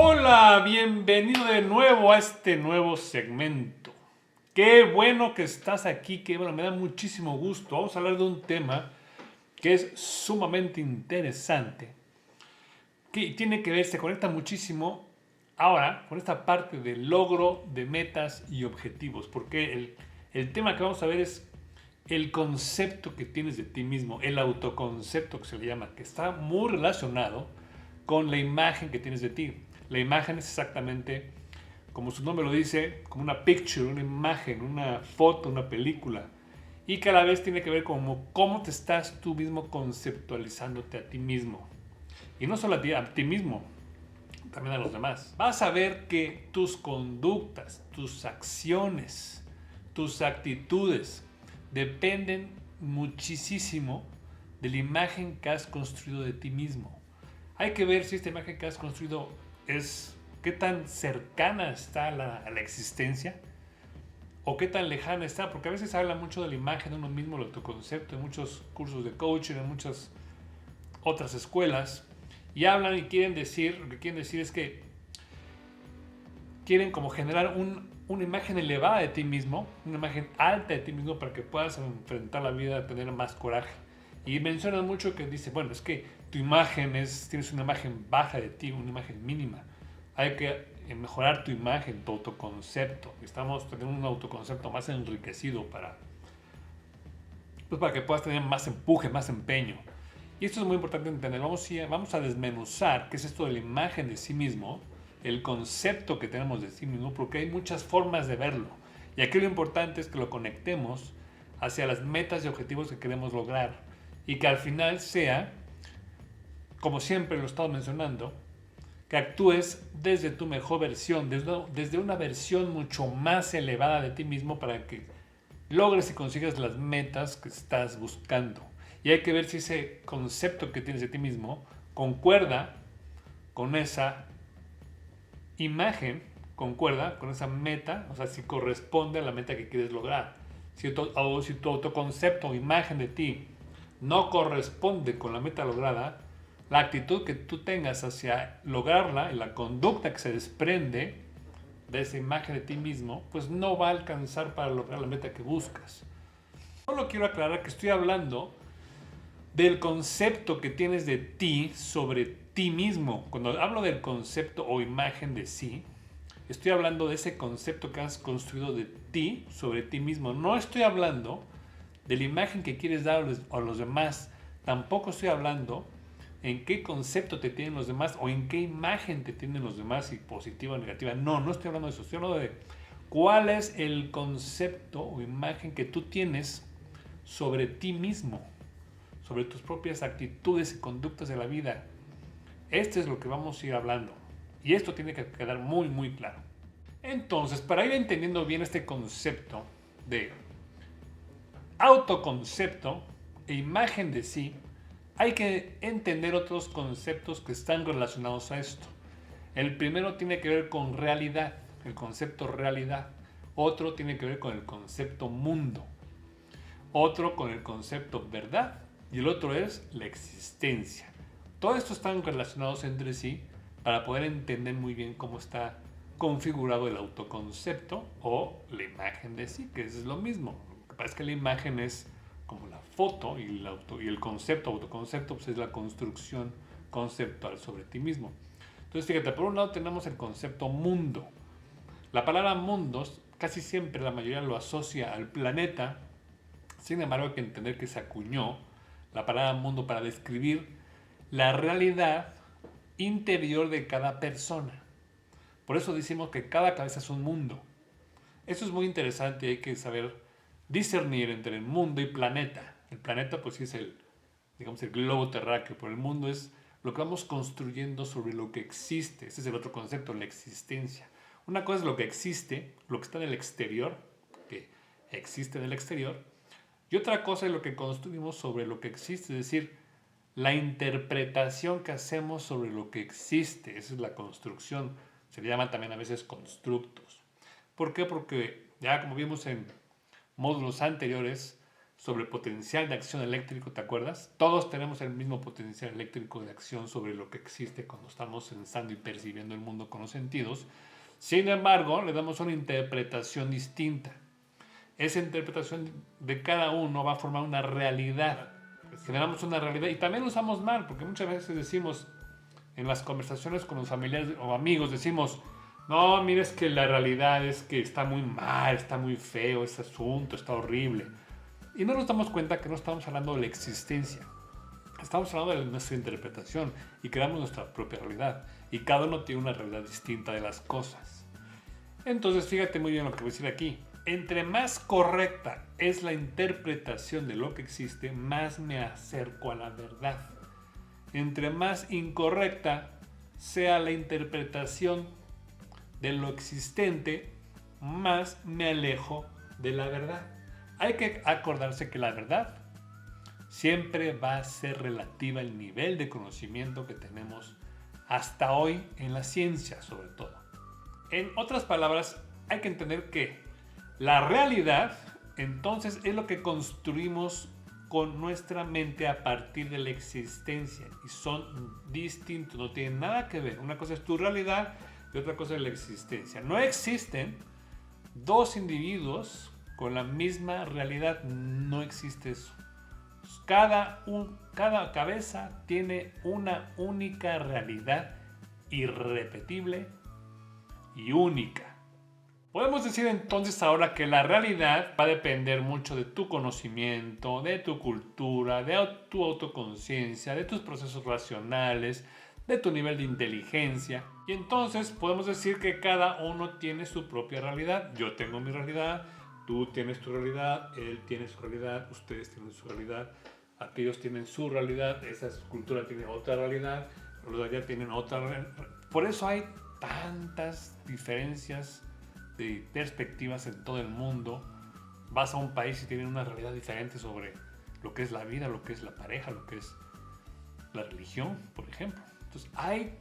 Hola, bienvenido de nuevo a este nuevo segmento. Qué bueno que estás aquí, qué bueno, me da muchísimo gusto. Vamos a hablar de un tema que es sumamente interesante, que tiene que ver, se conecta muchísimo ahora con esta parte del logro de metas y objetivos, porque el tema que vamos a ver es el concepto que tienes de ti mismo, el autoconcepto que se le llama, que está muy relacionado con la imagen que tienes de ti. La imagen es exactamente, como su nombre lo dice, como una picture, una imagen, una foto, una película. Y que a la vez tiene que ver con cómo te estás tú mismo conceptualizándote a ti mismo. Y no solo a ti mismo, también a los demás. Vas a ver que tus conductas, tus acciones, tus actitudes dependen muchísimo de la imagen que has construido de ti mismo. Hay que ver si esta imagen que has construido es qué tan cercana está a la existencia o qué tan lejana está, porque a veces se habla mucho de la imagen de uno mismo, el autoconcepto, en muchos cursos de coaching, en muchas otras escuelas, y hablan y quieren decir, lo que quieren decir es que quieren como generar una imagen elevada de ti mismo, una imagen alta de ti mismo para que puedas enfrentar la vida, tener más coraje. Y mencionan mucho que dice, bueno, es que tu imagen tienes una imagen baja de ti, una imagen mínima. Hay que mejorar tu imagen, tu autoconcepto. Estamos teniendo un autoconcepto más enriquecido pues para que puedas tener más empuje, más empeño. Y esto es muy importante entender. Vamos a desmenuzar qué es esto de la imagen de sí mismo, el concepto que tenemos de sí mismo, porque hay muchas formas de verlo. Y aquí lo importante es que lo conectemos hacia las metas y objetivos que queremos lograr. Y que al final sea, como siempre lo he estado mencionando, que actúes desde tu mejor versión, desde una versión mucho más elevada de ti mismo para que logres y consigas las metas que estás buscando. Y hay que ver si ese concepto que tienes de ti mismo concuerda con esa imagen, concuerda con esa meta, o sea, si corresponde a la meta que quieres lograr. Si tu autoconcepto o imagen de ti no corresponde con la meta lograda, la actitud que tú tengas hacia lograrla y la conducta que se desprende de esa imagen de ti mismo, pues no va a alcanzar para lograr la meta que buscas. Solo quiero aclarar que estoy hablando del concepto que tienes de ti sobre ti mismo. Cuando hablo del concepto o imagen de sí, estoy hablando de ese concepto que has construido de ti sobre ti mismo. No estoy hablando de la imagen que quieres dar a los demás. Tampoco estoy hablando en qué concepto te tienen los demás o en qué imagen te tienen los demás, si positiva o negativa. No, no estoy hablando de eso. Estoy hablando de cuál es el concepto o imagen que tú tienes sobre ti mismo, sobre tus propias actitudes y conductas de la vida. Este es lo que vamos a ir hablando. Y esto tiene que quedar muy, muy claro. Entonces, para ir entendiendo bien este concepto de autoconcepto e imagen de sí, hay que entender otros conceptos que están relacionados a esto. El primero tiene que ver con realidad, el concepto realidad. Otro tiene que ver con el concepto mundo. Otro con el concepto verdad. Y el otro es la existencia. Todos estos están relacionados entre sí para poder entender muy bien cómo está configurado el autoconcepto o la imagen de sí, que es lo mismo. Lo que pasa es que la imagen es como la foto y el concepto, autoconcepto, pues es la construcción conceptual sobre ti mismo. Entonces, fíjate, por un lado tenemos el concepto mundo. La palabra mundos casi siempre la mayoría lo asocia al planeta. Sin embargo, hay que entender que se acuñó la palabra mundo para describir la realidad interior de cada persona. Por eso decimos que cada cabeza es un mundo. Eso es muy interesante y hay que saber discernir entre el mundo y planeta. El planeta pues sí es digamos, el globo terráqueo, pero el mundo es lo que vamos construyendo sobre lo que existe. Ese es el otro concepto, la existencia. Una cosa es lo que existe, lo que está en el exterior, que existe en el exterior, y otra cosa es lo que construimos sobre lo que existe, es decir, la interpretación que hacemos sobre lo que existe. Esa es la construcción. Se le llaman también a veces constructos. ¿Por qué? Porque ya como vimos en módulos anteriores, sobre potencial de acción eléctrico, ¿te acuerdas? Todos tenemos el mismo potencial eléctrico de acción sobre lo que existe cuando estamos sensando y percibiendo el mundo con los sentidos. Sin embargo, le damos una interpretación distinta. Esa interpretación de cada uno va a formar una realidad. Generamos una realidad y también lo usamos mal, porque muchas veces decimos en las conversaciones con los familiares o amigos, decimos, no, mira, es que la realidad es que está muy mal, está muy feo ese asunto, está horrible. Y no nos damos cuenta que no estamos hablando de la existencia. Estamos hablando de nuestra interpretación y creamos nuestra propia realidad. Y cada uno tiene una realidad distinta de las cosas. Entonces, fíjate muy bien lo que voy a decir aquí. Entre más correcta es la interpretación de lo que existe, más me acerco a la verdad. Entre más incorrecta sea la interpretación de lo existente, más me alejo de la verdad. Hay que acordarse que la verdad siempre va a ser relativa al nivel de conocimiento que tenemos hasta hoy en la ciencia, sobre todo. En otras palabras, hay que entender que la realidad, entonces, es lo que construimos con nuestra mente a partir de la existencia. Y son distintos, no tienen nada que ver. Una cosa es tu realidad y otra cosa es la existencia. No existen dos individuos con la misma realidad, no existe eso. Cada cabeza tiene una única realidad irrepetible y única. Podemos decir entonces ahora que la realidad va a depender mucho de tu conocimiento, de tu cultura, de tu autoconciencia, de tus procesos racionales, de tu nivel de inteligencia. Y entonces podemos decir que cada uno tiene su propia realidad. Yo tengo mi realidad, tú tienes tu realidad, él tiene su realidad, ustedes tienen su realidad, aquellos tienen su realidad, esa cultura tiene otra realidad, los de allá tienen otra realidad. Por eso hay tantas diferencias de perspectivas en todo el mundo. Vas a un país y tienen una realidad diferente sobre lo que es la vida, lo que es la pareja, lo que es la religión, por ejemplo. Entonces hay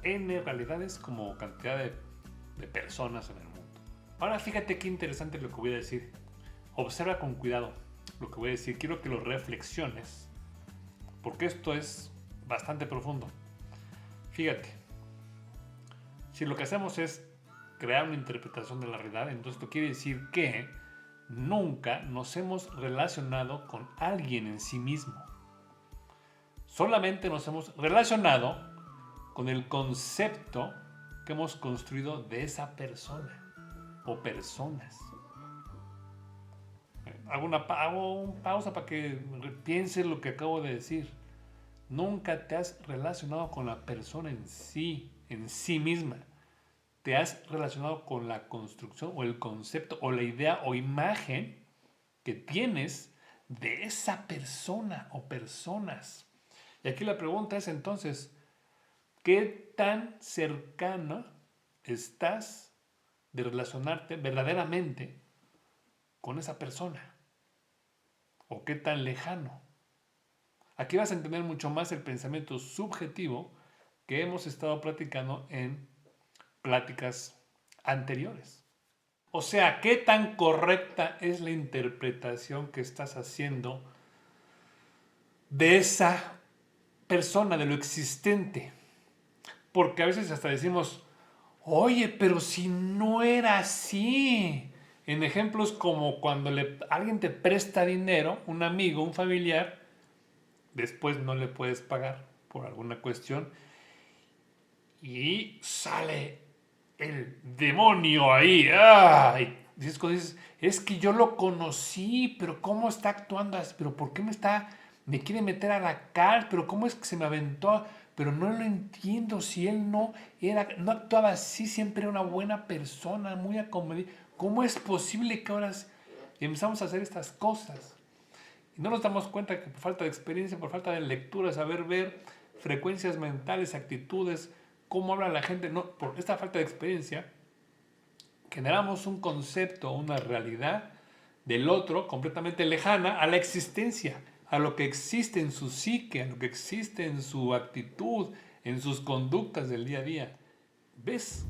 N realidades como cantidad de personas en el mundo. Ahora fíjate qué interesante lo que voy a decir. Observa con cuidado lo que voy a decir. Quiero que lo reflexiones, porque esto es bastante profundo. Fíjate, si lo que hacemos es crear una interpretación de la realidad, entonces esto quiere decir que nunca nos hemos relacionado con alguien en sí mismo. Solamente nos hemos relacionado con el concepto que hemos construido de esa persona o personas. Hago una pausa para que pienses lo que acabo de decir. Nunca te has relacionado con la persona en sí misma. Te has relacionado con la construcción o el concepto o la idea o imagen que tienes de esa persona o personas. Y aquí la pregunta es entonces, ¿qué tan cercana estás de relacionarte verdaderamente con esa persona? ¿O qué tan lejano? Aquí vas a entender mucho más el pensamiento subjetivo que hemos estado platicando en pláticas anteriores. O sea, ¿qué tan correcta es la interpretación que estás haciendo de esa persona, de lo existente? Porque a veces hasta decimos, oye, pero si no era así. En ejemplos como cuando alguien te presta dinero, un amigo, un familiar, después no le puedes pagar por alguna cuestión y sale el demonio ahí. ¡Ay! Dices, es que yo lo conocí, pero ¿cómo está actuando así? ¿Pero por qué me quiere meter a la cárcel? ¿Pero cómo es que se me aventó? Pero no lo entiendo, si él no actuaba así, siempre era una buena persona, muy acomodada. ¿Cómo es posible que ahora empezamos a hacer estas cosas? Y no nos damos cuenta que por falta de experiencia, por falta de lectura, saber ver frecuencias mentales, actitudes, cómo habla la gente, no, por esta falta de experiencia, generamos un concepto, una realidad del otro completamente lejana a la existencia, a lo que existe en su psique, a lo que existe en su actitud, en sus conductas del día a día. ¿Ves